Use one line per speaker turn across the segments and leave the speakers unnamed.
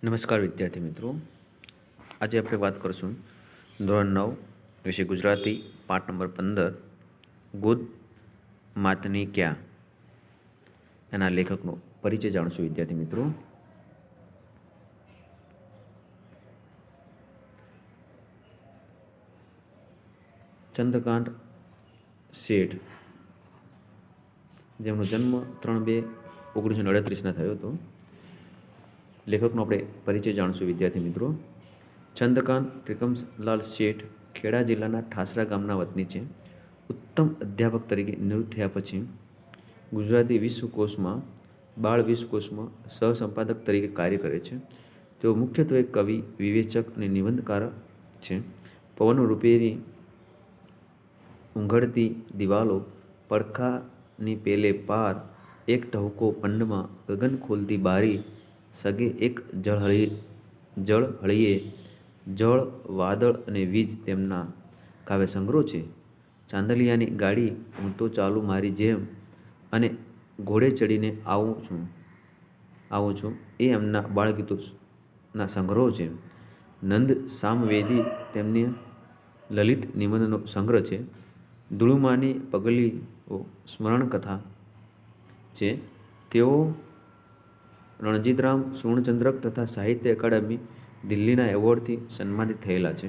નમસ્કાર વિદ્યાર્થી મિત્રો, આજે આપણે વાત કરશું ધોરણ 9 વિષય ગુજરાતી પાઠ નંબર 15 ગોદ માતની ક્યાં એના લેખકનો પરિચય જાણશું. વિદ્યાર્થી મિત્રો, ચંદ્રકાંત શેઠ, જેમનો જન્મ 3/2/1938 થયો હતો. લેખકનો આપણે પરિચય જાણશું. વિદ્યાર્થી મિત્રો, ચંદ્રકાંત ત્રિકમલાલ શેઠ ખેડા જિલ્લાના ઠાસરા ગામના વતની છે. ઉત્તમ અધ્યાપક તરીકે નિવૃત્ત થયા પછી ગુજરાતી વિશ્વકોશમાં બાળ વિશ્વકોશમાં સહસંપાદક તરીકે કાર્ય કરે છે. તેઓ મુખ્યત્વે કવિ, વિવેચક અને નિબંધકાર છે. પવન રૂપેરી ઊંઘડતી દિવાલો, પડખાની પેલે પાર, એક ટહુકો પન્નમાં, ગગન ખોલતી બારી, સગે એક જળહળીએ, જળ, વાદળ અને વીજ તેમના કાવ્ય સંગ્રહો છે. ચાંદલિયાની ગાડી, હું તો ચાલું મારી જેમ અને ઘોડે ચડીને આવું છું એ એમના બાળગીતોના સંગ્રહો છે. નંદ સામવેદી તેમની લલિત નિબંધનો સંગ્રહ છે. ધૂળુમાની પગલીઓ સ્મરણકથા છે. તેઓ રણજીતરામ સુવર્ણચંદ્રક તથા સાહિત્ય અકાદમી દિલ્હીના એવોર્ડથી સન્માનિત થયેલા છે.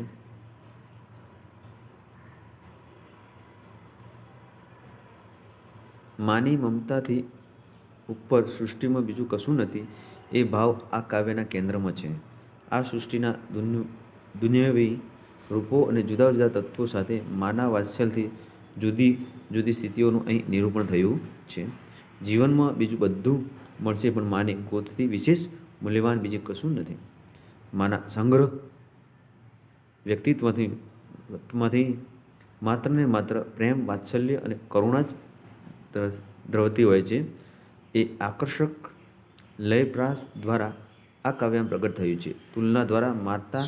માની મમતાથી ઉપર સૃષ્ટિમાં બીજું કશું નથી એ ભાવ આ કાવ્યના કેન્દ્રમાં છે. આ સૃષ્ટિના દુન્યવી રૂપો અને જુદા જુદા તત્વો સાથે માના વાત્સલ્યથી જુદી જુદી સ્થિતિઓનું અહીં નિરૂપણ થયું છે. જીવનમાં બીજું બધું મળશે પણ માની ગોદથી વિશેષ મૂલ્યવાન બીજું કશું નથી. માના સંગ્રહ વ્યક્તિત્વમાંથી માત્ર ને માત્ર પ્રેમ, વાત્સલ્ય અને કરુણા જ દ્રવતી હોય છે. એ આકર્ષક લયપ્રાસ દ્વારા આ કાવ્યમાં પ્રગટ થયું છે. તુલના દ્વારા માતા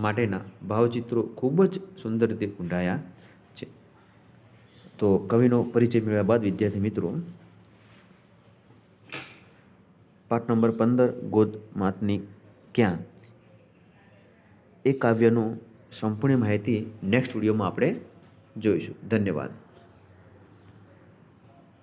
માટેના ભાવચિત્રો ખૂબ જ સુંદર રીતે કૂંડાયા છે. તો કવિનો પરિચય મેળવ્યા બાદ વિદ્યાર્થી મિત્રો, પાઠ નંબર 15 ગોદ માતની ક્યાં એ કાવ્યનું સંપૂર્ણ માહિતી નેક્સ્ટ વિડીયોમાં આપણે જોઈશું. ધન્યવાદ.